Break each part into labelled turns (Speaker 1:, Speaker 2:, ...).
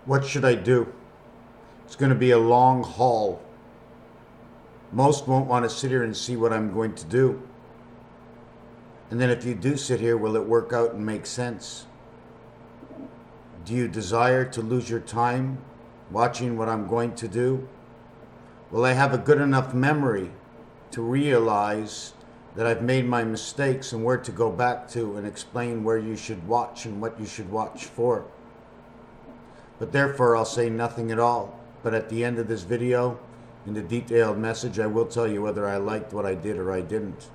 Speaker 1: What should I do? It's going to be a long haul. Most won't want to sit here and see what I'm going to do. And then if you do sit here, will it work out and make sense? Do you desire to lose your time watching what I'm going to do? Will I have a good enough memory to realize that I've made my mistakes and where to go back to and explain where you should watch and what you should watch for? But therefore, I'll say nothing at all. But at the end of this video, in the detailed message, I will tell you whether I liked what I did or I didn't.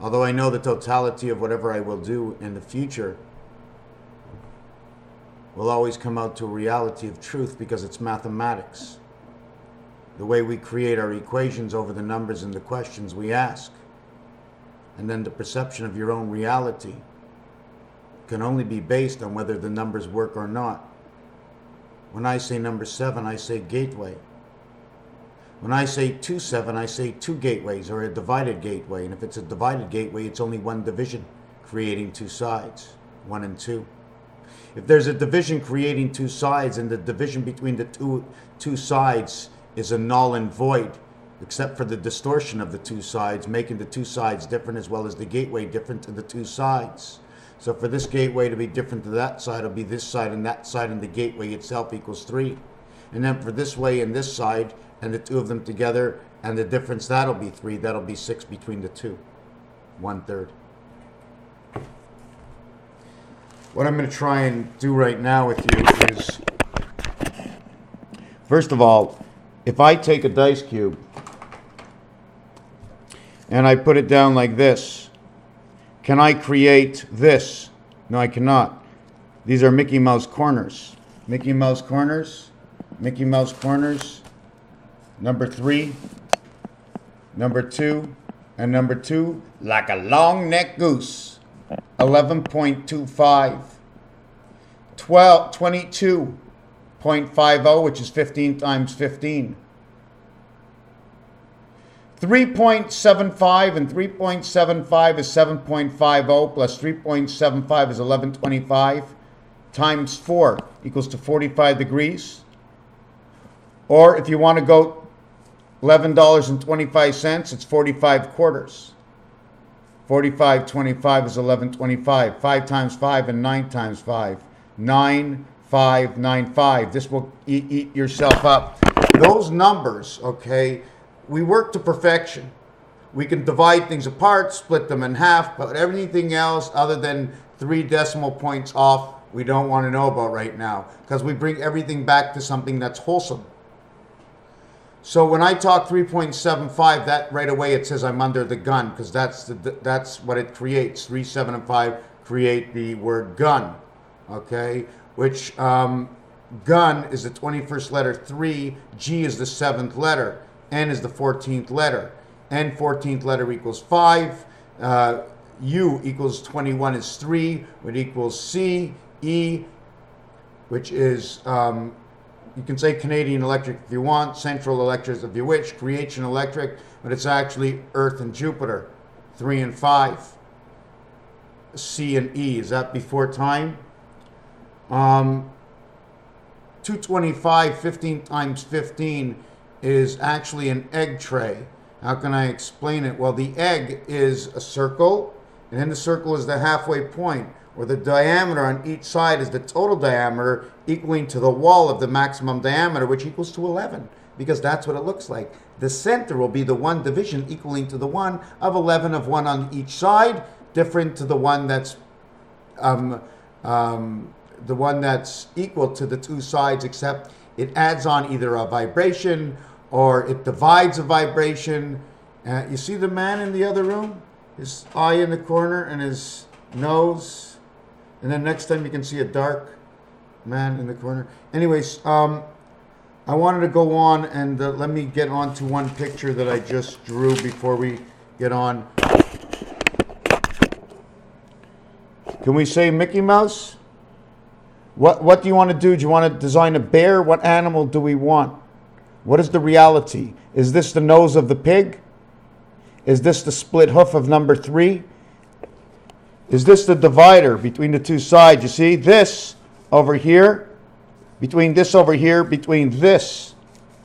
Speaker 1: Although I know the totality of whatever I will do in the future will always come out to a reality of truth, because it's mathematics. The way we create our equations over the numbers and the questions we ask. And then the perception of your own reality can only be based on whether the numbers work or not. When I say number 7, I say gateway. When I say 2-7, I say 2 gateways, or a divided gateway. And if it's a divided gateway, it's only one division creating 2 sides, 1 and 2. If there's a division creating 2 sides, and the division between the two sides is a null and void, except for the distortion of the 2 sides, making the 2 sides different, as well as the gateway different to the 2 sides. So for this gateway to be different to that side, it'll be this side and that side, and the gateway itself equals 3. And then for this way and this side, and the 2 of them together, and the difference, that'll be 3. That'll be 6 between the 2. 1/3. What I'm going to try and do right now with you is, first of all, if I take a dice cube and I put it down like this, can I create this? No, I cannot. These are Mickey Mouse corners. Mickey Mouse corners, Mickey Mouse corners, number 3, number 2, and number 2, like a long neck goose. 11.25, 22.50, which is 15 times 15. 3.75 and 3.75 is 7.50 plus 3.75 is 11.25 times 4 equals to 45 degrees. Or if you want to go $11.25, it's 45 quarters. 45.25 is 11.25. 5 times 5 and 9 times 5. 9,595. This will eat yourself up. Those numbers, okay, we work to perfection. We can divide things apart, split them in half, but everything else other than 3 decimal points off, we don't want to know about right now, because we bring everything back to something that's wholesome. So when I talk 3.75, that right away it says I'm under the gun, because that's what it creates. 3, 7, and 5 create the word gun, okay? Which gun is the 21st letter, 3, G is the 7th letter, N is the 14th letter. N 14th letter equals 5, U equals 21 is 3, which equals C, E, which is... you can say Canadian Electric if you want, Central Electric if you wish, Creation Electric, but it's actually Earth and Jupiter, 3 and 5. C and E, is that before time? 225, 15 times 15 is actually an egg tray. How can I explain it? Well, the egg is a circle, and in the circle is the halfway point, where the diameter on each side is the total diameter equaling to the wall of the maximum diameter, which equals to 11, because that's what it looks like. The center will be the one division equaling to the 1 of 11 of 1 on each side, different to the one that's equal to the 2 sides, except it adds on either a vibration or it divides a vibration. You see the man in the other room? His eye in the corner and his nose. And then next time you can see a dark man in the corner. Anyways, I wanted to go on and let me get on to one picture that I just drew before we get on. Can we say Mickey Mouse? What do you want to do? Do you want to design a bear? What animal do we want? What is the reality? Is this the nose of the pig? Is this the split hoof of number 3? Is this the divider between the 2 sides? You see, this over here, between this over here, between this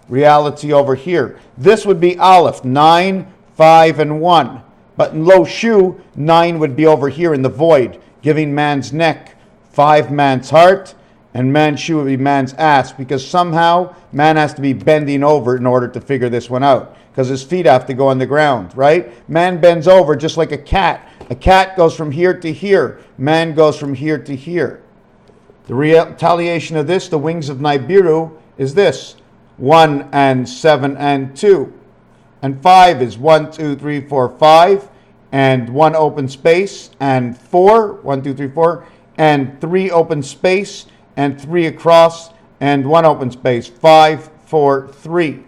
Speaker 1: reality over here. This would be Aleph, 9, 5, and 1. But in low shu, 9 would be over here in the void, giving man's neck, 5 man's heart, and man's shu would be man's ass, because somehow man has to be bending over in order to figure this one out, because his feet have to go on the ground, right? Man bends over just like a cat. A cat goes from here to here. Man goes from here to here. The retaliation of this, the wings of Nibiru, is this. 1 and 7 and 2. And 5 is 1, 2, 3, 4, 5. And 1 open space. And 4, 1, 2, 3, 4. And 3 open space. And 3 across. And 1 open space. 5, 4, 3.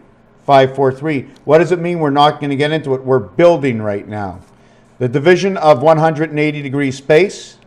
Speaker 1: 5, 4, 3. What does it mean? We're not going to get into it. We're building right now. The division of 180 degree space.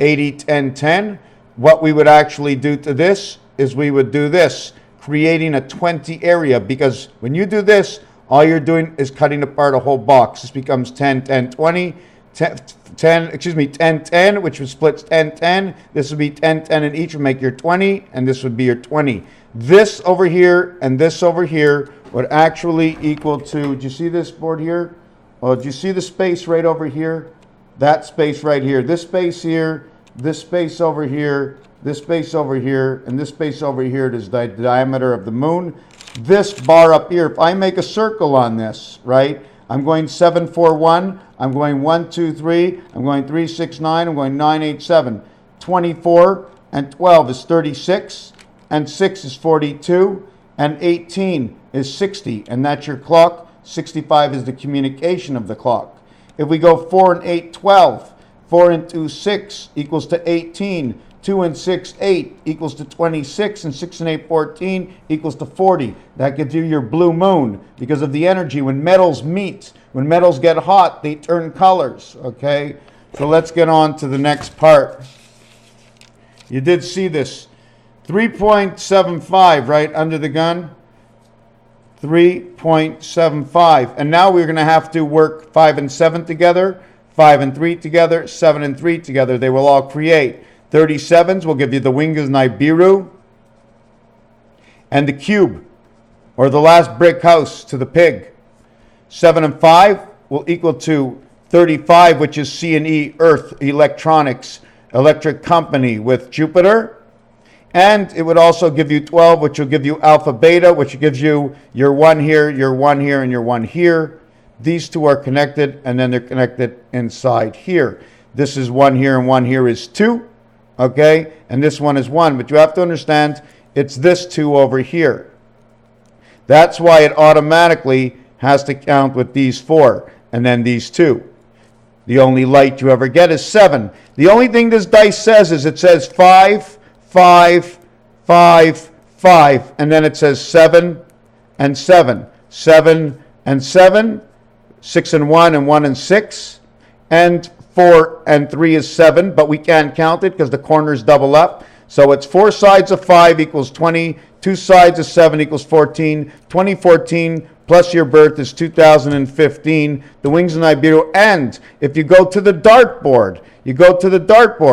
Speaker 1: 80, 10, 10. What we would actually do to this is we would do this, creating a 20 area, because when you do this, all you're doing is cutting apart a whole box. This becomes 10, 10, 20, 10, 10, 10, which would split 10, 10. This would be 10, 10, and each would make your 20, and this would be your 20. This over here and this over here would actually equal to, do you see this board here? Well, do you see the space right over here? That space right here. This space here, this space over here, this space over here, and this space over here is the diameter of the moon. This bar up here, if I make a circle on this, right, I'm going 7, 4, 1, I'm going 1, 2, 3, I'm going 3, 6, 9, I'm going 9, 8, 7. 24 and 12 is 36, and 6 is 42, and 18 is 60, and that's your clock. 65 is the communication of the clock. If we go 4 and 8, 12, 4 and 2, 6 equals to 18. 2 and 6, 8 equals to 26. And 6 and 8, 14 equals to 40. That gives you your blue moon because of the energy. When metals meet, when metals get hot, they turn colors. Okay? So let's get on to the next part. You did see this. 3.75, right, under the gun? 3.75. And now we're going to have to work 5 and 7 together. 5 and 3 together, 7 and 3 together. They will all create. 37s will give you the wings of Nibiru. And the cube, or the last brick house to the pig. 7 and 5 will equal to 35, which is C&E, Earth, Electronics, Electric Company with Jupiter. And it would also give you 12, which will give you Alpha Beta, which gives you your 1 here, your 1 here, and your 1 here. These two are connected, and then they're connected inside here. This is 1 here, and 1 here is 2, okay? And this one is 1, but you have to understand it's this 2 over here. That's why it automatically has to count with these 4, and then these 2. The only light you ever get is 7. The only thing this dice says is it says 5, 5, 5, 5, and then it says 7 and 7. 7 and 7. 6 and 1 and 1 and 6, and 4 and 3 is 7, but we can't count it because the corners double up. So it's 4 sides of 5 equals 20, 2 sides of 7 equals 14, 2014 plus your birth is 2015, the wings of Nibiru. And if you go to the dartboard,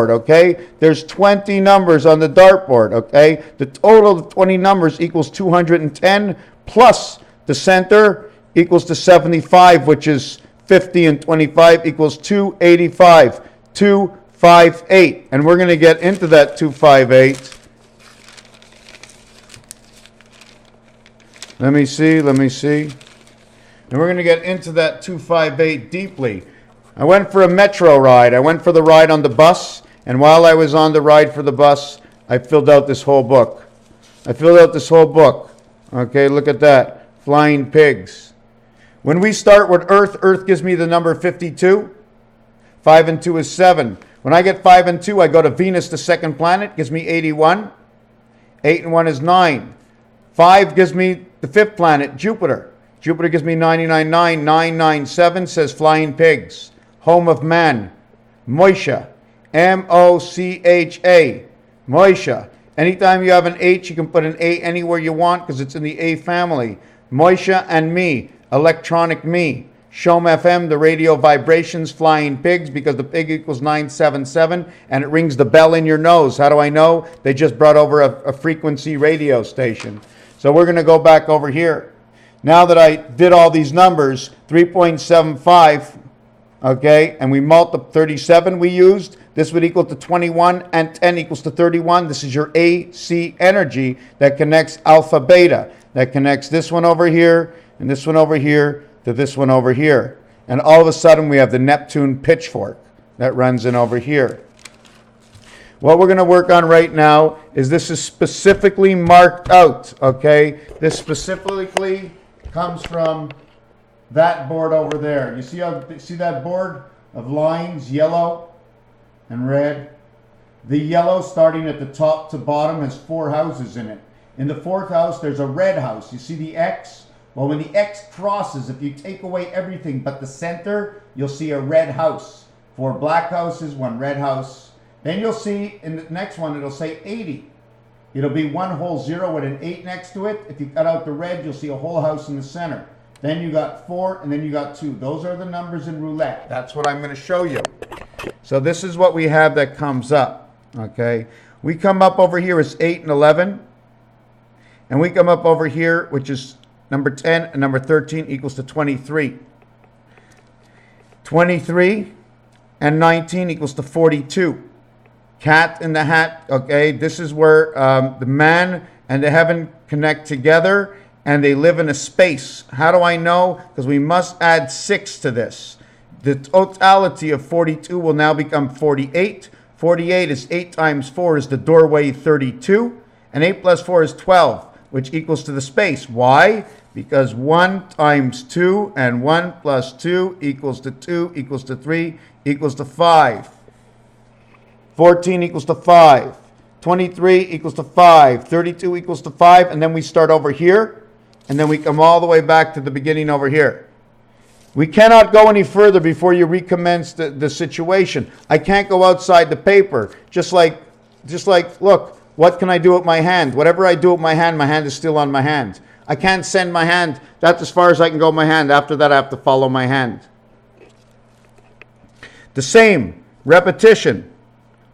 Speaker 1: okay, there's 20 numbers on the dartboard, okay? The total of 20 numbers equals 210 plus the center equals to 75, which is 50, and 25 equals 285. 258. And we're going to get into that 258. Let me see. And we're going to get into that 258 deeply. I went for a metro ride. I went for the ride on the bus. And while I was on the ride for the bus, I filled out this whole book. Okay, look at that. Flying pigs. When we start with Earth, Earth gives me the number 52. 5 and 2 is 7. When I get 5 and 2, I go to Venus, the second planet, gives me 81. 8 and 1 is 9. 5 gives me the fifth planet, Jupiter. Jupiter gives me 99, 997 says flying pigs. Home of man, Moisha. M-O-C-H-A. Moisha. Anytime you have an H, you can put an A anywhere you want because it's in the A family. Moisha and me. Electronic me. Shom FM, the radio vibrations, flying pigs, because the pig equals 977, and it rings the bell in your nose. How do I know? They just brought over a frequency radio station. So we're going to go back over here. Now that I did all these numbers, 3.75, okay, and we multiply 37 we used, this would equal to 21, and 10 equals to 31. This is your AC energy that connects alpha beta. That connects this one over here, and this one over here, to this one over here. And all of a sudden we have the Neptune pitchfork that runs in over here. What we're going to work on right now is this is specifically marked out, okay? This specifically comes from that board over there. You see that board of lines, yellow and red? The yellow, starting at the top to bottom, has 4 houses in it. In the 4th house, there's a red house. You see the X? Well, when the X crosses, if you take away everything but the center, you'll see a red house. 4 black houses, 1 red house. Then you'll see in the next one, it'll say 80. It'll be 1 whole 0 with an 8 next to it. If you cut out the red, you'll see a whole house in the center. Then you got 4, and then you got 2. Those are the numbers in roulette. That's what I'm going to show you. So this is what we have that comes up, okay? We come up over here as 8 and 11. And we come up over here, which is number 10 and number 13 equals to 23. 23 and 19 equals to 42. Cat in the hat, okay, this is where the man and the heaven connect together, and they live in a space. How do I know? Because we must add 6 to this. The totality of 42 will now become 48. 48 is 8 times 4 is the doorway 32, and 8 plus 4 is 12, which equals to the space. Why? Because 1 times 2 and 1 plus 2 equals to 2 equals to 3 equals to 5. 14 equals to 5. 23 equals to 5. 32 equals to 5. And then we start over here. And then we come all the way back to the beginning over here. We cannot go any further before you recommence the situation. I can't go outside the paper. Just like, look, what can I do with my hand? Whatever I do with my hand is still on my hand. I can't send my hand. That's as far as I can go with my hand. After that, I have to follow my hand. The same. Repetition.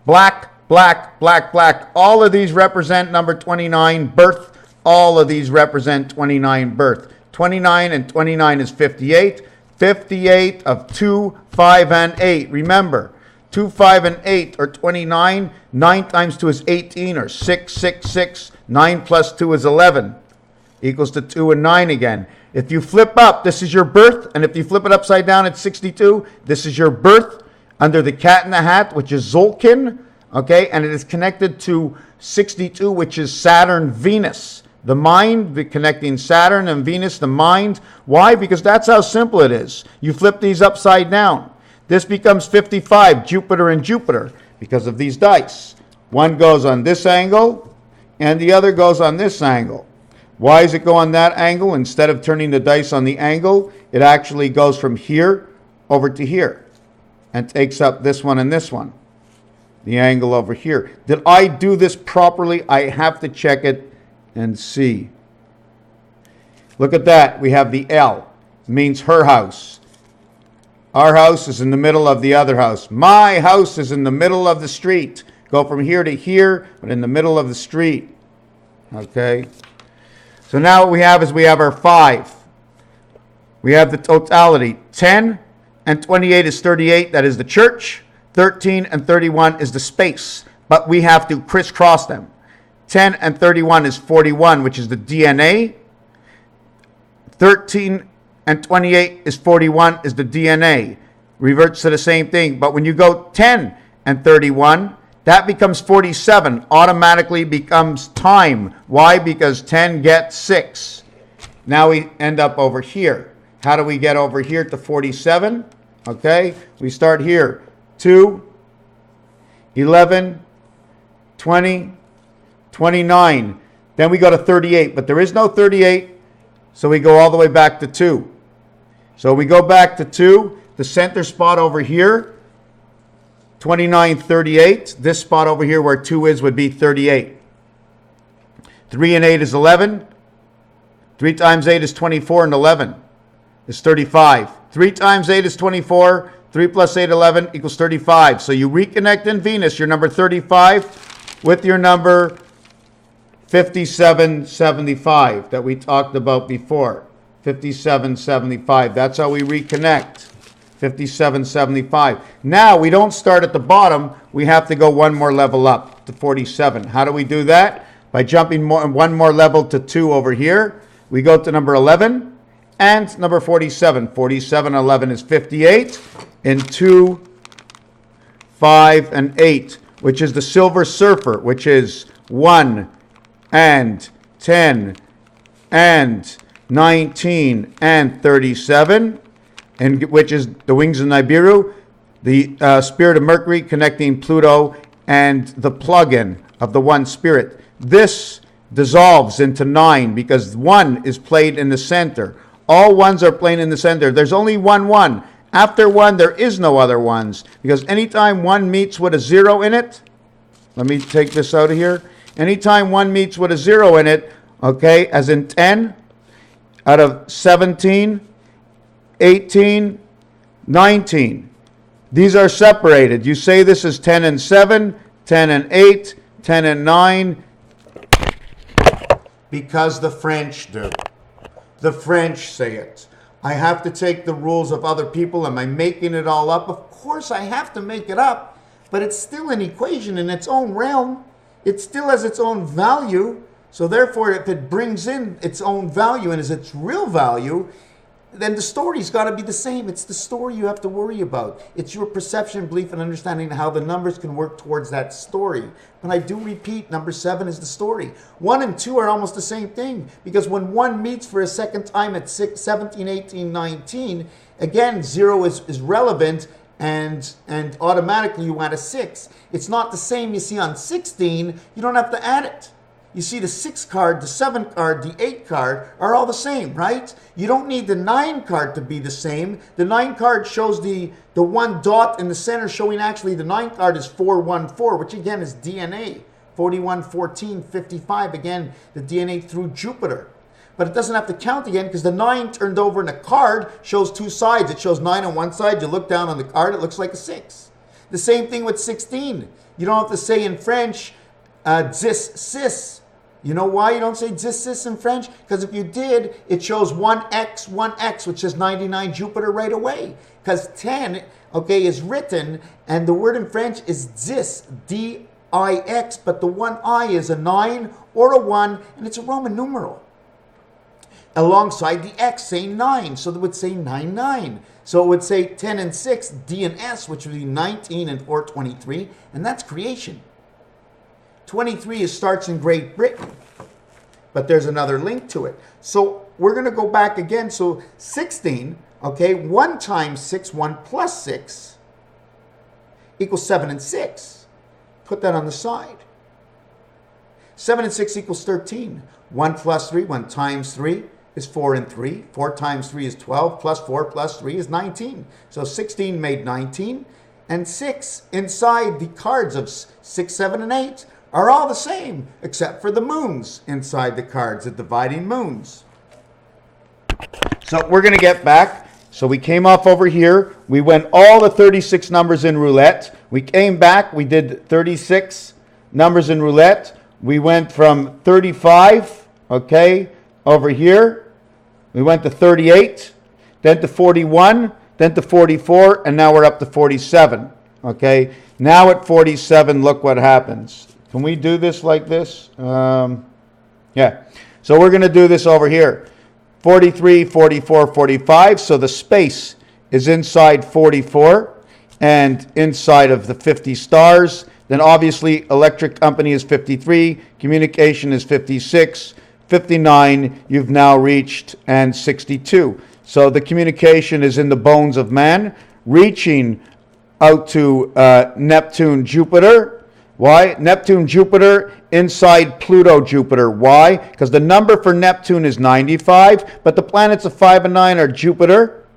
Speaker 1: Black, black, black, black. All of these represent number 29, birth. All of these represent 29, birth. 29 and 29 is 58. 58 of 2, 5, and 8. Remember, 2, 5, and 8 are 29. 9 times 2 is 18, or 6, 6, 6. 9 plus 2 is 11. Equals to 2 and 9 again. If you flip up, this is your birth. And if you flip it upside down, it's 62. This is your birth under the cat in the hat, which is Zolkin. Okay, and it is connected to 62, which is Saturn, Venus. The mind, connecting Saturn and Venus, the mind. Why? Because that's how simple it is. You flip these upside down. This becomes 55, Jupiter and Jupiter, because of these dice. One goes on this angle, and the other goes on this angle. Why does it go on that angle? Instead of turning the dice on the angle, it actually goes from here over to here, and takes up this one and this one. The angle over here. Did I do this properly? I have to check it and see. Look at that. We have the L. It means her house. Our house is in the middle of the other house. My house is in the middle of the street. Go from here to here, but in the middle of the street. Okay. So now what we have is we have our 5. We have the totality. 10 and 28 is 38. That is the church. 13 and 31 is the space, but we have to crisscross them. 10 and 31 is 41, which is the DNA. 13 and 28 is 41, is the DNA. Reverts to the same thing, but when you go 10 and 31, that becomes 47, automatically becomes time. Why? Because 10 gets 6. Now we end up over here. How do we get over here to 47? Okay, we start here. 2, 11, 20, 29. Then we go to 38, but there is no 38, so we go all the way back to 2. So we go back to 2, the center spot over here, 29, 38. This spot over here where 2 is would be 38. 3 and 8 is 11. 3 times 8 is 24 and 11. is 35. 3 times 8 is 24. 3 plus 8, 11 equals 35. So you reconnect in Venus your number 35 with your number 5775 that we talked about before. 5775. That's how we reconnect. 5775. Now we don't start at the bottom. We have to go one more level up to 47. How do we do that? By jumping one more level to 2 over here. We go to number 11 and number 47. 47 and 11 is 58. And 2, 5, and 8, which is the Silver Surfer, which is 1 and 10 and 19 and 37, and which is the Wings of Nibiru, the Spirit of Mercury connecting Pluto, and the plug-in of the one spirit. This dissolves into 9 because 1 is played in the center. All 1s are played in the center. There's only 1 1. After 1, there is no other 1s, because anytime 1 meets with a 0 in it, let me take this out of here. Anytime 1 meets with a 0 in it, okay, as in 10, out of 17, 18, 19, these are separated. You say this is 10 and 7, 10 and 8, 10 and 9, because the French do. The French say it. I have to take the rules of other people. Am I making it all up? Of course I have to make it up, but it's still an equation in its own realm. It still has its own value. So therefore, if it brings in its own value and is its real value, then the story's got to be the same. It's the story you have to worry about. It's your perception, belief, and understanding how the numbers can work towards that story. But I do repeat, number 7 is the story. 1 and 2 are almost the same thing, because when 1 meets for a second time at 6, 17, 18, 19, again, 0 is relevant, and automatically you add a 6. It's not the same you see on 16. You don't have to add it. You see the 6 card, the 7 card, the 8 card are all the same, right? You don't need the 9 card to be the same. The 9 card shows the 1 dot in the center, showing actually the 9 card is 414, which again is DNA. 41, 14, 55, again, the DNA through Jupiter. But it doesn't have to count again, because the 9 turned over in a card shows 2 sides. It shows 9 on one side. You look down on the card, it looks like a 6. The same thing with 16. You don't have to say in French, zis, sis. You know why you don't say zis, sis in French? Because if you did, it shows 1x, which is 99 Jupiter right away. Because 10, okay, is written, and the word in French is zis, D-I-X, but the one I is a 9 or a 1, and it's a Roman numeral. Alongside the X, saying 9, so that would say 99. So it would say 10 and 6, D and S, which would be 19 and 423, and that's creation. 23 starts in Great Britain, but there's another link to it. So we're going to go back again. So 16, okay, 1 times 6, 1 plus 6 equals 7 and 6. Put that on the side. 7 and 6 equals 13. 1 plus 3, 1 times 3 is 4 and 3. 4 times 3 is 12, plus 4 plus 3 is 19. So 16 made 19, and 6 inside the cards of 6, 7, and 8 are all the same, except for the moons inside the cards, the dividing moons. So we're going to get back. So we came off over here. We went all the 36 numbers in roulette. We came back. We did 36 numbers in roulette. We went from 35, okay, over here. We went to 38, then to 41, then to 44, and now we're up to 47, okay? Now at 47, look what happens. Can we do this like this? Yeah. So we're going to do this over here. 43, 44, 45. So the space is inside 44 and inside of the 50 stars. Then obviously electric company is 53. Communication is 56. 59 you've now reached, and 62. So the communication is in the bones of man, reaching out to Neptune, Jupiter. Why? Neptune, Jupiter, inside Pluto, Jupiter. Why? Because the number for Neptune is 95, but the planets of 5 and 9 are Jupiter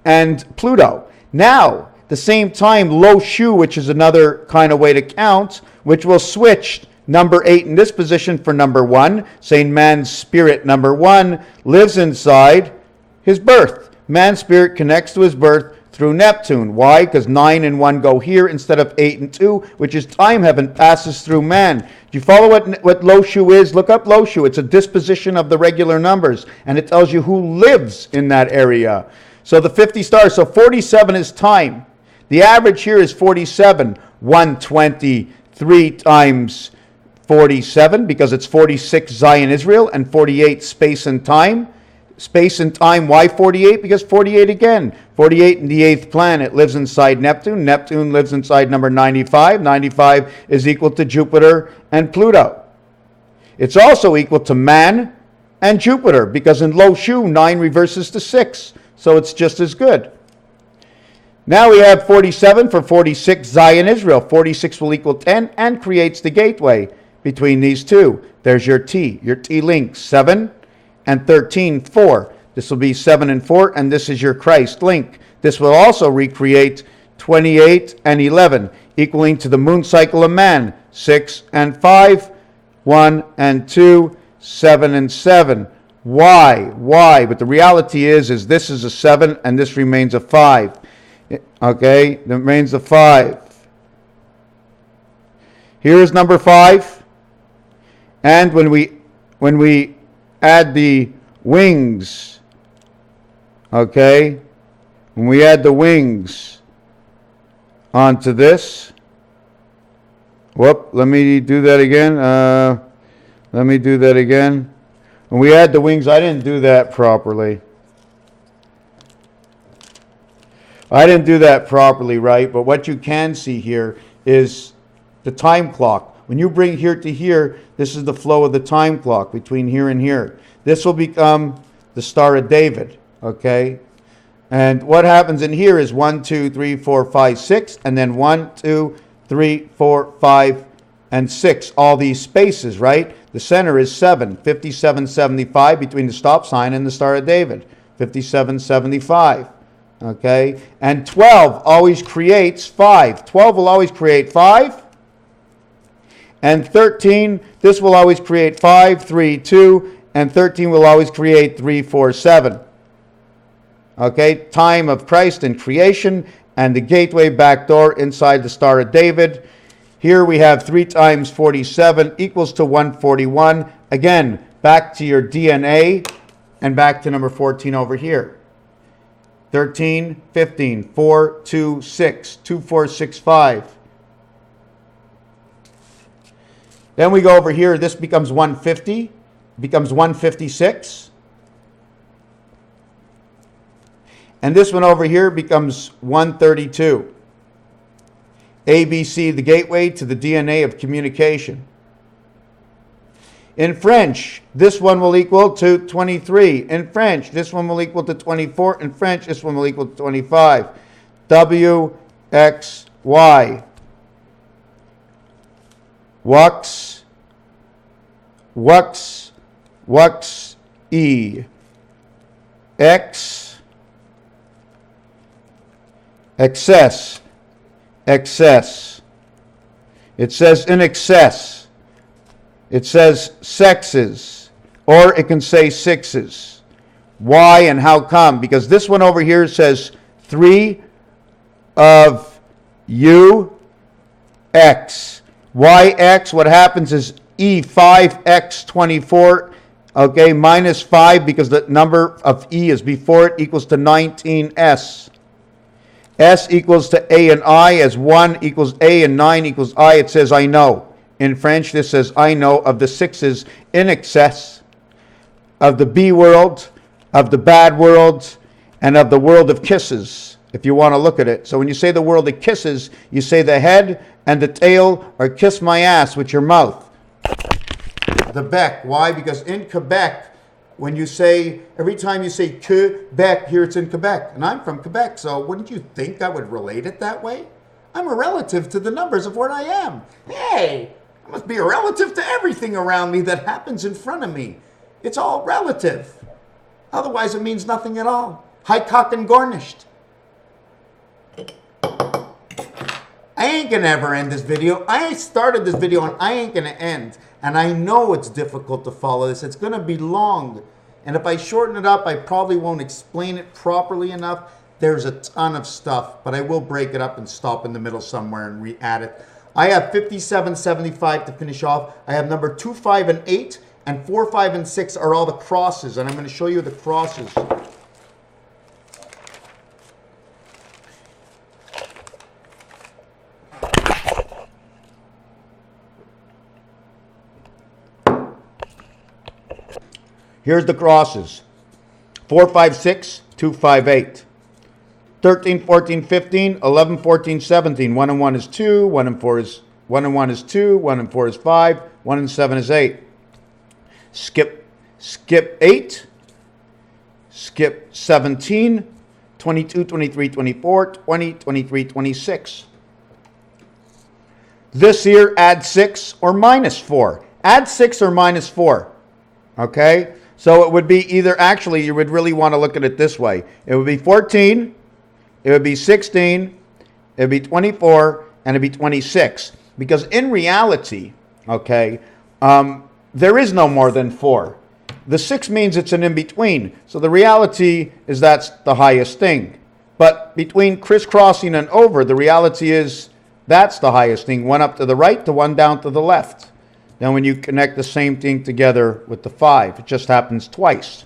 Speaker 1: and Pluto. Now, the same time, Lo Shu, which is another kind of way to count, which will switch number 8 in this position for number 1, saying man's spirit, number 1, lives inside his birth. man's spirit connects to his birth through Neptune. Why? Because 9 and 1 go here instead of 8 and 2, which is time heaven, passes through man. Do you follow what Lo Shu is? Look up Lo Shu. It's a disposition of the regular numbers, and it tells you who lives in that area. So the 50 stars, so 47 is time. The average here is 47. 123 times 47, because it's 46 Zion Israel, and 48 space and time. Space and time, why 48? Because 48 again. 48 in the 8th planet lives inside Neptune. Neptune lives inside number 95. 95 is equal to Jupiter and Pluto. It's also equal to man and Jupiter, because in Lo Shu, 9 reverses to 6. So it's just as good. Now we have 47 for 46 Zion Israel. 46 will equal 10 and creates the gateway between these two. There's your T link, 7 and 13, 4. This will be 7 and 4, and this is your Christ link. This will also recreate 28 and 11, equaling to the moon cycle of man, 6 and 5, 1 and 2, 7 and 7. Why? But the reality is this is a 7 and this remains a 5. Okay, it remains a 5. Here is number 5. And when we add the wings, okay, when we add the wings onto this, let me do that again. When we add the wings, I didn't do that properly. Right? But what you can see here is the time clock. When you bring here to here, this is the flow of the time clock between here and here. This will become the Star of David, okay? And what happens in here is 1, 2, 3, 4, 5, 6, and then 1, 2, 3, 4, 5, and 6. All these spaces, right? The center is 7, 5775 between the stop sign and the Star of David, 5775. Okay, and 12 always creates 5. 12 will always create 5. And 13, this will always create 5, 3, 2, and 13 will always create 3, 4, 7. Okay, time of Christ and creation, and the gateway back door inside the Star of David. Here we have 3 times 47 equals to 141. Again, back to your DNA and back to number 14 over here. 13, 15, 4, 2, 6, 2, 4, 6, 5. Then we go over here. This becomes 150, becomes 156. And this one over here becomes 132. ABC, the gateway to the DNA of communication. In French, this one will equal to 23. In French, this one will equal to 24. In French, this one will equal to 25. W, X, Y. Wux, E. X, excess. It says in excess. It says sexes, or it can say sixes. Why and how come? Because this one over here says 3 of U, X. YX, what happens is E5X 24, okay, minus 5, because the number of E is before it, equals to 19S. S equals to A and I, as 1 equals A and 9 equals I. It says I know. In French, this says I know of the sixes in excess, of the B world, of the bad world, and of the world of kisses, if you want to look at it. So when you say the world of kisses, you say the head and the tail, or kiss my ass with your mouth. The bec. Why? Because in Quebec, when you say, every time you say Quebec, here it's in Quebec. And I'm from Quebec, so wouldn't you think I would relate it that way? I'm a relative to the numbers of where I am. Hey, I must be a relative to everything around me that happens in front of me. It's all relative. Otherwise, it means nothing at all. High cock and garnished. I ain't gonna ever end this video. I started this video and I ain't gonna end. And I know it's difficult to follow this. It's gonna be long. And if I shorten it up, I probably won't explain it properly enough. There's a ton of stuff, but I will break it up and stop in the middle somewhere and re-add it. I have 5775 to finish off. I have number 2, 5, and 8, and 4, 5, and 6 are all the crosses, and I'm going to show you the crosses. Here's the crosses. 4, 5, 6, 2, 5, 8. 13, 14, 15, 11, 14, 17. 1 and 1 is 2, 1 and 4 is 1 and 1 is 2, 1 and 4 is 5, 1 and 7 is 8. Skip 8. Skip 17, 22, 23, 24, 20, 23, 26. This here, add 6 or minus 4. Add 6 or minus 4. Okay? So it would be either, actually, you would really want to look at it this way. It would be 14, it would be 16, it would be 24, and it would be 26. Because in reality, okay, there is no more than 4. The 6 means it's an in-between. So the reality is that's the highest thing. But between crisscrossing and over, the reality is that's the highest thing. 1 up to the right to 1 down to the left. Then when you connect the same thing together with the 5, it just happens twice.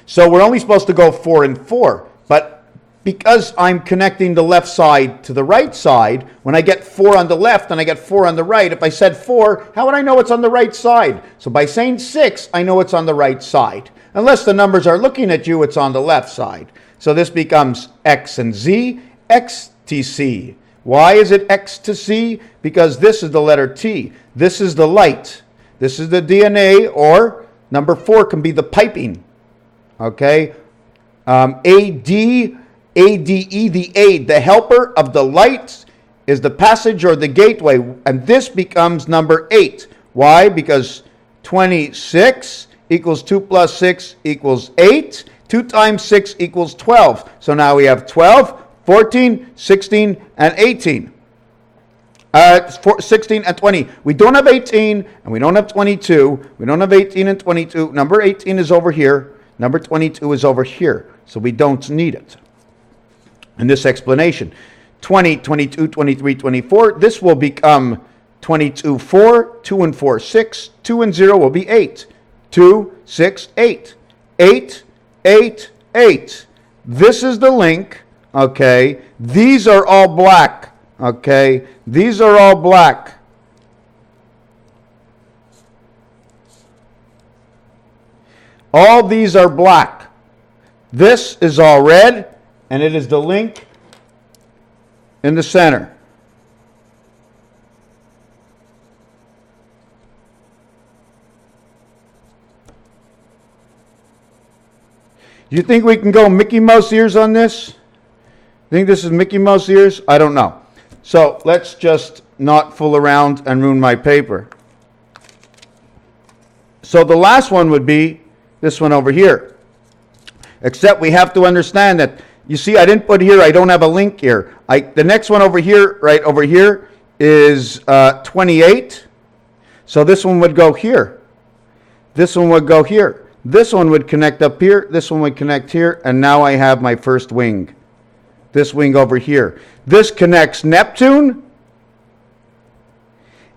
Speaker 1: So we're only supposed to go 4 and 4. But because I'm connecting the left side to the right side, when I get 4 on the left and I get 4 on the right, if I said 4, how would I know it's on the right side? So by saying 6, I know it's on the right side. Unless the numbers are looking at you, it's on the left side. So this becomes X and Z, X to C. Why is it X to C? Because this is the letter T. This is the light. This is the DNA, or number 4 can be the piping. Okay? ADE, the aid, the helper of the light is the passage or the gateway. And this becomes number 8. Why? Because 26 equals 2 plus 6 equals 8. 2 times 6 equals 12. So now we have 12, 14, 16, and 18. 16 and 20. We don't have 18 and we don't have 22. We don't have 18 and 22. Number 18 is over here. Number 22 is over here. So we don't need it. In this explanation, 20, 22, 23, 24, this will become 22, 4, 2 and 4, 6, 2 and 0 will be 8, 2, 6, 8, 8, 8, 8. This is the link, okay? These are all black, okay? These are all black. All these are black. This is all red, and it is the link in the center. You think we can go Mickey Mouse ears on this? Think this is Mickey Mouse ears? I don't know. So let's just not fool around and ruin my paper. So the last one would be this one over here. Except we have to understand that, you see, I didn't put here, I don't have a link here. The next one over here, right over here, is 28. So this one would go here. This one would go here. This one would connect up here. This one would connect here. And now I have my first wing. This wing over here. This connects Neptune.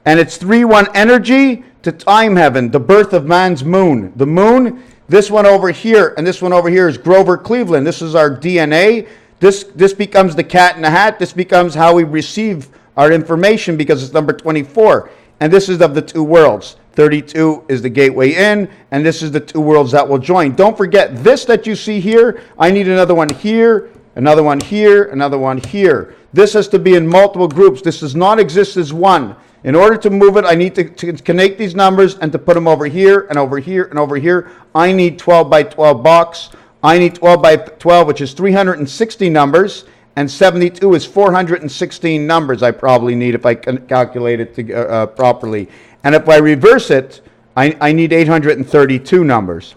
Speaker 1: And it's 3-1 energy to time heaven, the birth of man's moon. The moon, this one over here, and this one over here is Grover Cleveland. This is our DNA. This becomes the cat in the hat. This becomes how we receive our information because it's number 24. And this is of the two worlds. 32 is the gateway in, and this is the two worlds that will join. Don't forget, this that you see here, I need another one here, another one here, another one here. This has to be in multiple groups. This does not exist as one. In order to move it, I need to connect these numbers and to put them over here and over here and over here. I need 12 by 12 box. I need 12 by 12, which is 360 numbers, and 72 is 416 numbers I probably need if I can calculate it properly. And if I reverse it, I need 832 numbers.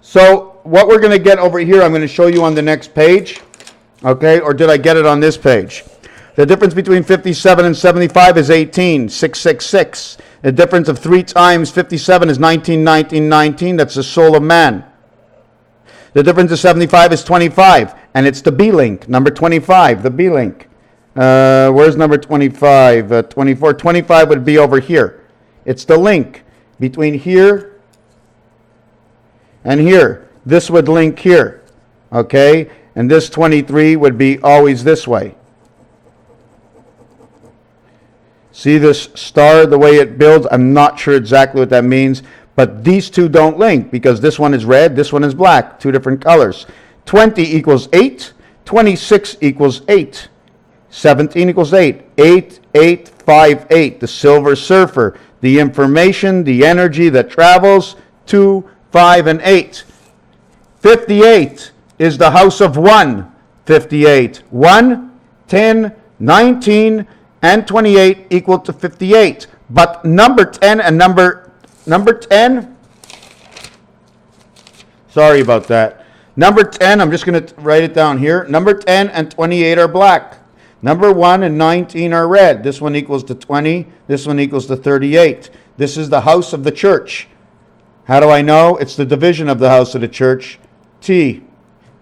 Speaker 1: So what we're going to get over here, I'm going to show you on the next page. Okay, or did I get it on this page? The difference between 57 and 75 is 18, 666. The difference of 3 times 57 is 19, 19, 19. That's the soul of man. The difference of 75 is 25, and it's the B link, number 25, the B link. Where's number 25? 24. 25 would be over here. It's the link between here and here. This would link here, okay? And this 23 would be always this way. See this star, the way it builds? I'm not sure exactly what that means, but these two don't link because this one is red, this one is black, two different colors. 20 equals 8, 26 equals 8, 17 equals 8, 8, 8, 5, 8, the silver surfer, the information, the energy that travels, 2, 5, and 8. 58 is the house of 1, 58. 1, 10, 19, and 28 equal to 58. But number 10 and number 10, sorry about that. Number 10, I'm just going to write it down here. Number 10 and 28 are black. Number 1 and 19 are red. This one equals to 20. This one equals to 38. This is the house of the church. How do I know? It's the division of the house of the church. T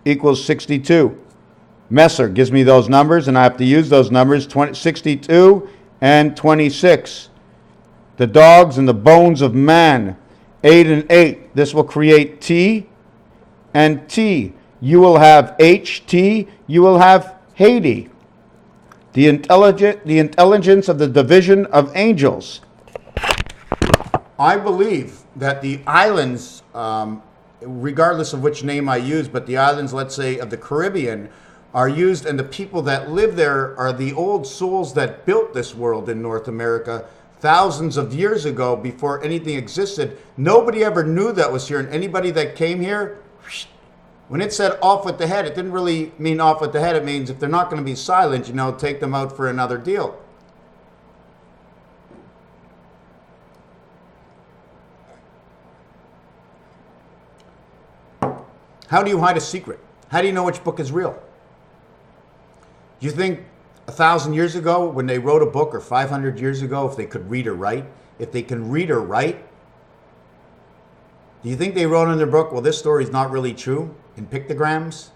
Speaker 1: equals 62. Messer gives me those numbers, and I have to use those numbers, 62 and 26. The dogs and the bones of man, 8 and 8. This will create T and T. You will have HT, you will have Haiti. The intelligence of the division of angels. I believe that the islands, regardless of which name I use, but the islands, let's say, of the Caribbean, are used, and the people that live there are the old souls that built this world in North America thousands of years ago before anything existed. Nobody ever knew that was here, and anybody that came here, when it said off with the head, it didn't really mean off with the head. It means if they're not going to be silent, you know, take them out for another deal. How do you hide a secret? How do you know which book is real? Do you think 1,000 years ago when they wrote a book, or 500 years ago, if they could read or write, if they can read or write, do you think they wrote in their book, well, this story is not really true, in pictograms?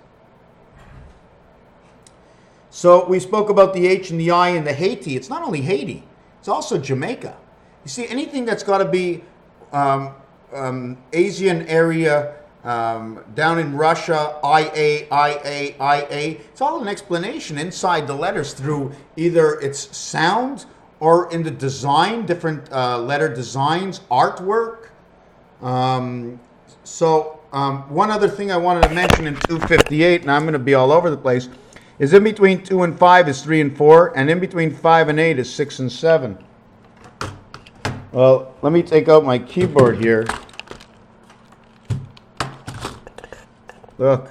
Speaker 1: So we spoke about the H and the I and the Haiti. It's not only Haiti, it's also Jamaica. You see, anything that's got to be Asian area, down in Russia, IA, it's all an explanation inside the letters through either its sound or in the design, different letter designs, artwork. One other thing I wanted to mention in 258, and I'm going to be all over the place, is in between 2 and 5 is 3 and 4, and in between 5 and 8 is 6 and 7. Well, let me take out my keyboard here. Look,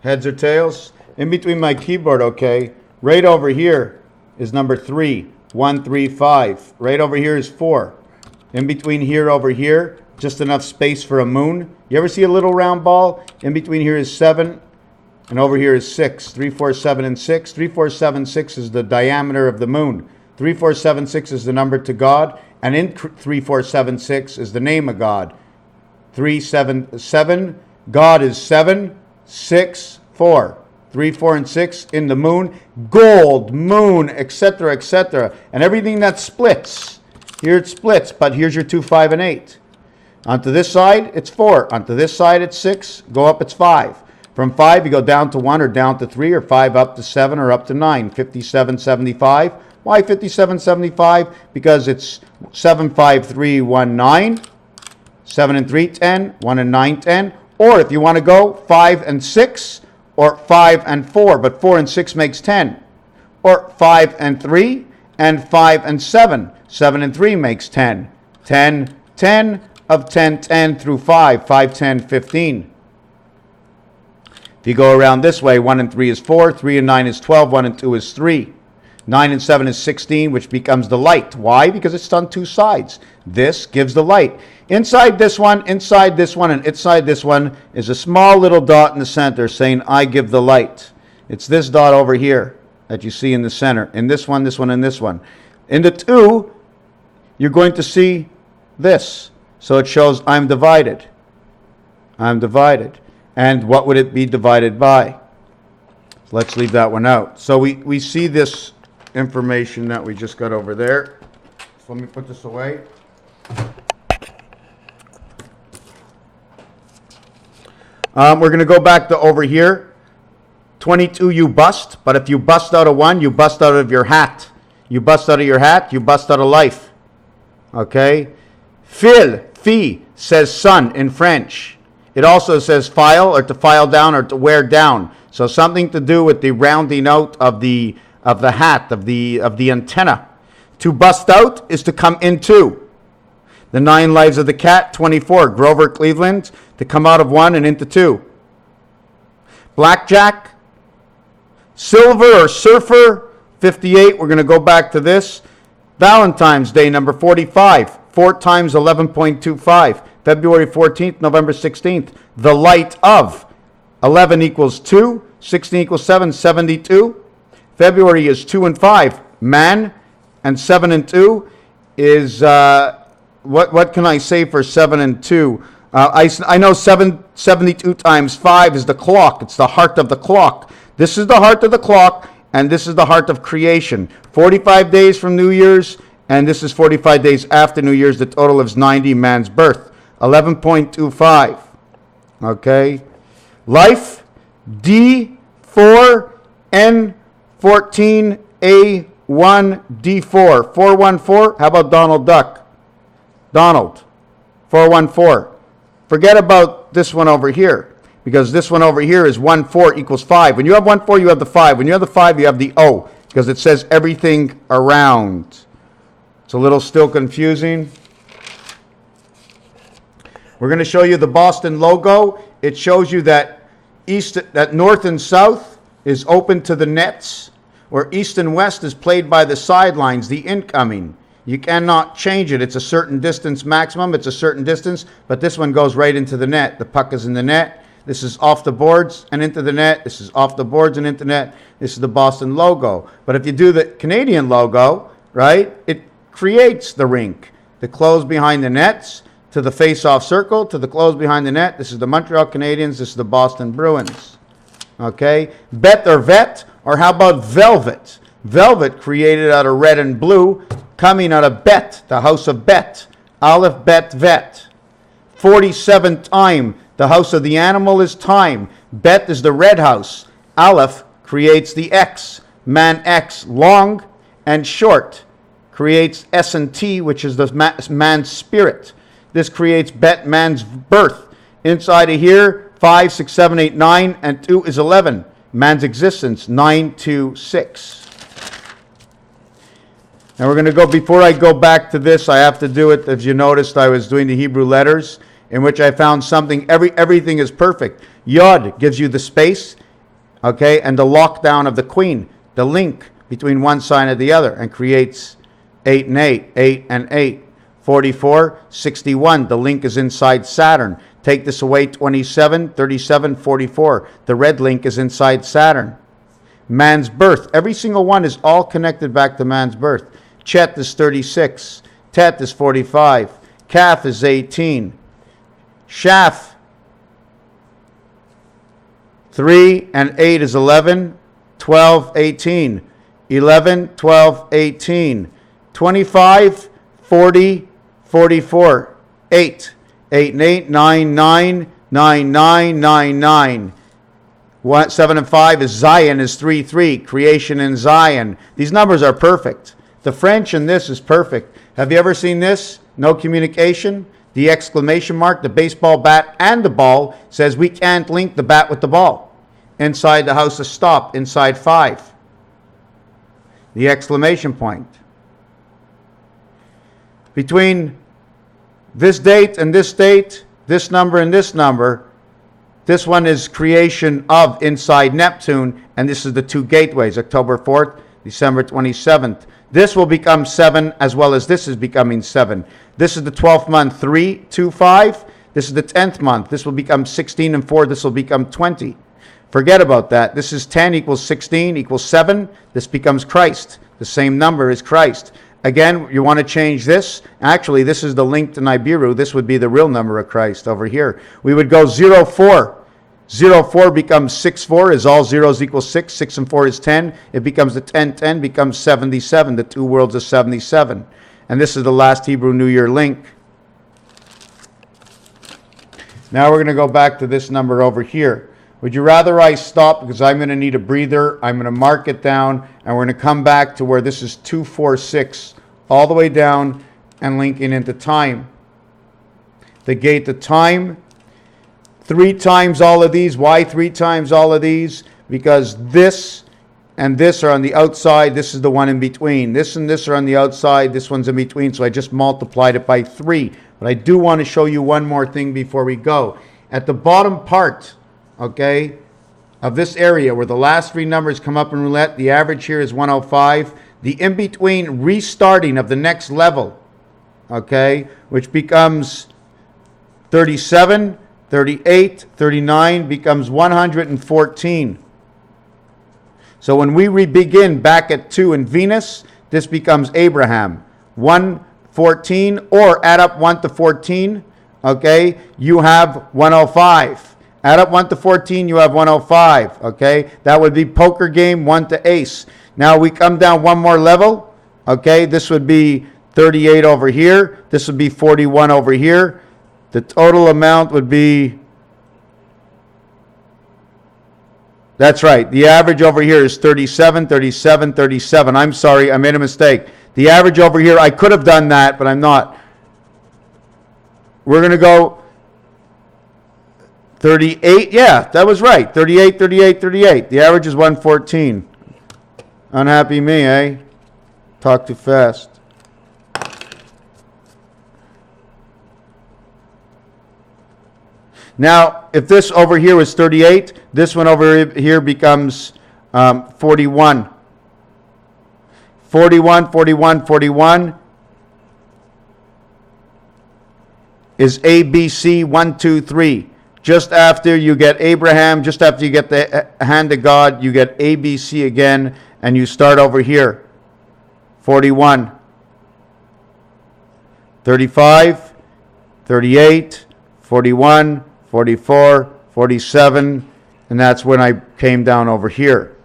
Speaker 1: heads or tails? In between my keyboard, okay, right over here is number 3, 1, 3, 5. Right over here is 4. In between here, over here, just enough space for a moon. You ever see a little round ball? In between here is 7, and over here is 6. 3, 4, 7, and 6. 3, 4, 7, 6 is the diameter of the moon. 3, 4, 7, 6 is the number to God, and in 3, 4, 7, 6 is the name of God. 3, 7, 7. God is 7, 6, 4. 3, 4, and 6 in the moon. Gold, moon, etc., etc. And everything that splits. Here it splits, but here's your 2, 5, and 8. Onto this side, it's 4. Onto this side, it's 6. Go up, it's 5. From 5, you go down to 1 or down to 3 or 5 up to 7 or up to 9. 57, 75. Why 57, 75? Because it's 7, 5, 3, 1, 9. 7 and 3, 10. 1 and 9, 10. Or if you want to go 5 and 6, or 5 and 4, but 4 and 6 makes 10. Or 5 and 3, and 5 and 7. 7 and 3 makes 10. 10, 10 of 10, 10 through 5. 5, 10, 15. If you go around this way, 1 and 3 is 4, 3 and 9 is 12, 1 and 2 is 3. 9 and 7 is 16, which becomes the light. Why? Because it's on two sides. This gives the light. Inside this one, and inside this one is a small little dot in the center saying, I give the light. It's this dot over here. that you see in the center. In this one, and this one. In the 2, you're going to see this. So it shows I'm divided. I'm divided. And what would it be divided by? Let's leave that one out. So we see this information that we just got over there. So let me put this away. We're going to go back to over here. 22 you bust, but if you bust out of 1, you bust out of your hat. You bust out of your hat, you bust out of life. Okay? Fille says sun in French. It also says file, or to file down, or to wear down. So something to do with the rounding out of the hat, of the antenna. To bust out is to come into. The 9 Lives of the Cat, 24, Grover Cleveland, to come out of 1 and into 2. Blackjack, silver or surfer, 58. We're going to go back to this. Valentine's Day, number 45. 4 times 11.25. February 14th, November 16th. The light of. 11 equals 2. 16 equals 7. 72. February is 2 and 5. Man. And 7 and 2 is, what can I say for 7 and 2? I know 72 times 5 is the clock. It's the heart of the clock. This is the heart of the clock, and this is the heart of creation. 45 days from New Year's, and this is 45 days after New Year's. The total is 90, man's birth. 11.25. Okay. Life, D4, N14, A1, D4. 414. How about Donald Duck? Donald. 414. Forget about this one over here, because this one over here is 1, 4 equals 5. When you have 1, 4, you have the 5. When you have the 5, you have the O, because it says everything around. It's a little still confusing. We're going to show you the Boston logo. It shows you that that north and south is open to the nets, where east and west is played by the sidelines, the incoming. You cannot change it. It's a certain distance maximum. It's a certain distance, but this one goes right into the net. The puck is in the net. This is off the boards and into the net. This is off the boards and into the net. This is the Boston logo. But if you do the Canadian logo, right, it creates the rink. The close behind the nets, to the face-off circle, to the close behind the net. This is the Montreal Canadiens. This is the Boston Bruins. Okay? Bet or vet, or how about velvet? Velvet created out of red and blue, coming out of Bet, the house of Bet. Aleph, Bet, Vet. 47 time. The house of the animal is time. Bet is the red house. Aleph creates the X. Man X, long and short, creates S and T, which is the man's spirit. This creates Bet, man's birth. Inside of here, 5, 6, 7, 8, 9, and 2 is 11. Man's existence, 9, 2, 6. Now we're going to go, before I go back to this, I have to do it. As you noticed, I was doing the Hebrew letters, in which I found something, everything is perfect. Yod gives you the space, okay, and the lockdown of the queen, the link between one side and the other, and creates 8 and 8, 8 and 8. 44, 61, the link is inside Saturn. Take this away, 27, 37, 44. The red link is inside Saturn. Man's birth, every single one is all connected back to man's birth. Chet is 36. Tet is 45. Kaf is 18. Shaf, 3 and 8 is 11. 12, 18. 11, 12, 18. 25, 40, 44. 8. 8 and 8, 9, 9, 9, 9, 9, 9. 7 and 5 is Zion is 3, 3. Creation in Zion. These numbers are perfect. The French in this is perfect. Have you ever seen this? No communication. The exclamation mark, the baseball bat, and the ball says we can't link the bat with the ball. Inside the house is stop. Inside 5. The exclamation point. Between this date and this date, this number and this number, this one is creation of inside Neptune, and this is the 2 gateways, October 4th, December 27th. This will become 7, as well as this is becoming 7. This is the 12th month, 3, 2, 5. This is the 10th month. This will become 16 and 4. This will become 20. Forget about that. This is 10 equals 16 equals 7. This becomes Christ. The same number is Christ. Again, you want to change this. Actually, this is the link to Nibiru. This would be the real number of Christ over here. We would go 0, 4. 0, 4 becomes 6, 4 is all zeros equal 6. 6 and 4 is 10. It becomes the 10, 10 becomes 77. The two worlds of 77. And this is the last Hebrew New Year link. Now we're going to go back to this number over here. Would you rather I stop because I'm going to need a breather? I'm going to mark it down and we're going to come back to where this is 2, 4, 6 all the way down and linking into time. The gate to time. 3 times all of these. Why 3 times all of these? Because this and this are on the outside. This is the one in between. This and this are on the outside. This one's in between. So I just multiplied it by 3. But I do want to show you one more thing before we go. At the bottom part, okay, of this area where the last 3 numbers come up in roulette, the average here is 105. The in-between restarting of the next level, okay, which becomes 37, 38, 39, becomes 114. So when we begin back at 2 in Venus, this becomes Abraham. 114, or add up 1 to 14, okay, you have 105. Add up 1 to 14, you have 105, okay? That would be poker game 1 to ace. Now we come down one more level, okay? This would be 38 over here. This would be 41 over here. The total amount would be, that's right, the average over here is 37, 37, 37. I'm sorry, I made a mistake. The average over here, I could have done that, but I'm not. We're going to go 38, yeah, that was right. 38, 38, 38. The average is 114. Unhappy me, eh? Talk too fast. Now, if this over here was 38, this one over here becomes 41. 41, 41, 41 is ABC 1, 2, 3. Just after you get Abraham, just after you get the hand of God, you get ABC again, and you start over here. 41, 35, 38, 41, 44, 47, and that's when I came down over here.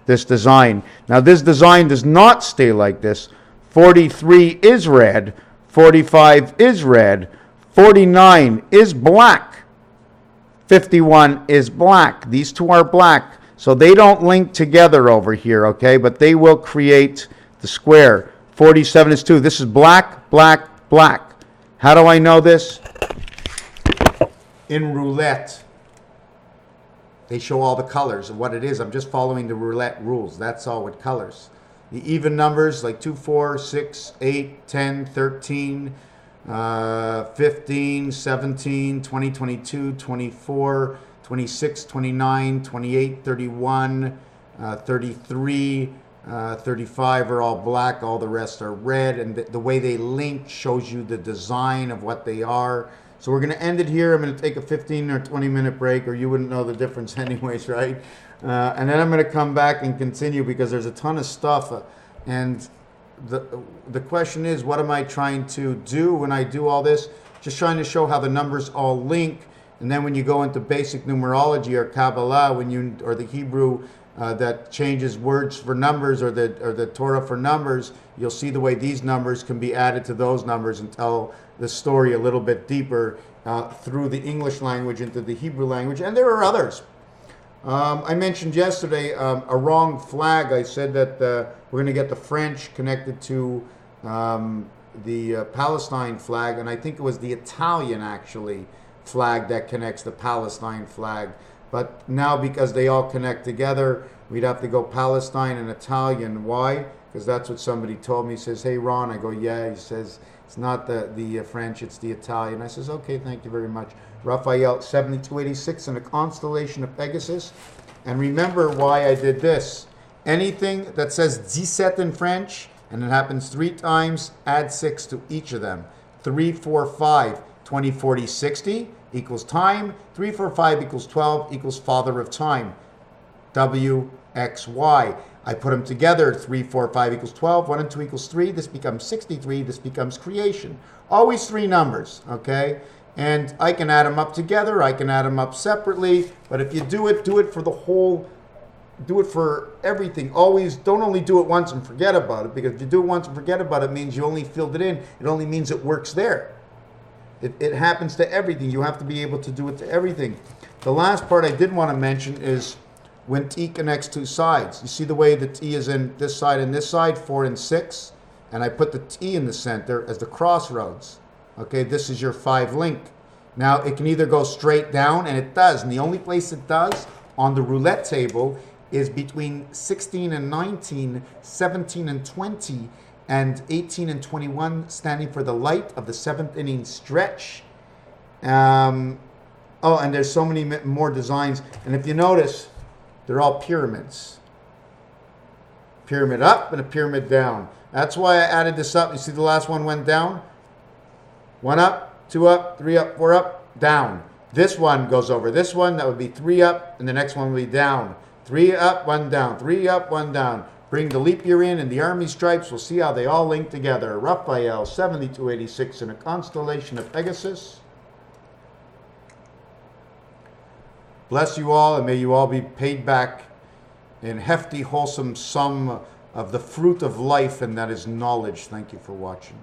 Speaker 1: This design. Now this design does not stay like this. 43 is red, 45 is red, 49 is black. 51 is black. These two are black. So they don't link together over here, okay? But they will create the square. 47 is 2. This is black, black, black. How do I know this? In roulette, they show all the colors of what it is. I'm just following the roulette rules. That's all with colors. The even numbers like 2, 4, 6, 8, 10, 13, 15, 17, 20, 22, 24, 26, 29, 28, 31, 33, 35 are all black, all the rest are red, and the way they link shows you the design of what they are. So we're going to end it here. I'm going to take a 15 or 20 minute break, or you wouldn't know the difference anyways, right? And then I'm going to come back and continue because there's a ton of stuff, and the question is, what am I trying to do when I do all this? Just trying to show how the numbers all link. And then when you go into basic numerology or Kabbalah, or the Hebrew that changes words for numbers, or the Torah for numbers, you'll see the way these numbers can be added to those numbers and tell the story a little bit deeper through the English language into the Hebrew language. And there are others. I mentioned yesterday a wrong flag. I said that we're going to get the French connected to the Palestine flag, and I think it was the Italian actually flag that connects the Palestine flag. But now, because they all connect together, we'd have to go Palestine and Italian. Why? Because that's what somebody told me. He says, "Hey Ron," I go, "Yeah." He says, "It's not the French, it's the Italian." I says, "Okay, thank you very much." Raphael 7286 in the constellation of Pegasus. And remember why I did this. Anything that says 17 in French, and it happens 3 times, add 6 to each of them. 3, 4, 5, 20, 40, 60. equals time. 3, 4, 5 equals 12 equals father of time. W, X, Y. I put them together. 3, 4, 5 equals 12. 1 and 2 equals 3. This becomes 63. This becomes creation. Always three numbers, okay? And I can add them up together. I can add them up separately. But if you do it for the whole, do it for everything. Always, don't only do it once and forget about it. Because if you do it once and forget about it, it means you only filled it in. It only means it works there. It happens to everything. You have to be able to do it to everything. The last part I did want to mention is when t connects two sides. You see the way the t is in this side and this side, 4 and 6, and I put the t in the center as the crossroads. Okay, this is your 5 link. Now it can either go straight down, and it does, and the only place it does on the roulette table is between 16 and 19, 17 and 20, and 18 and 21, standing for the light of the 7th inning stretch. Oh, and there's so many more designs, and if you notice, they're all pyramids. Pyramid up and a pyramid down. That's why I added this up. You see the last one went down? 1 up, 2 up, 3 up, 4 up, down. This one goes over this one. That would be 3 up, and the next one would be down. 3 up, 1 down. 3 up, 1 down. Bring the leap year in and the army stripes. We'll see how they all link together. Raphael, 7286 in a constellation of Pegasus. Bless you all, and may you all be paid back in hefty, wholesome sum of the fruit of life, and that is knowledge. Thank you for watching.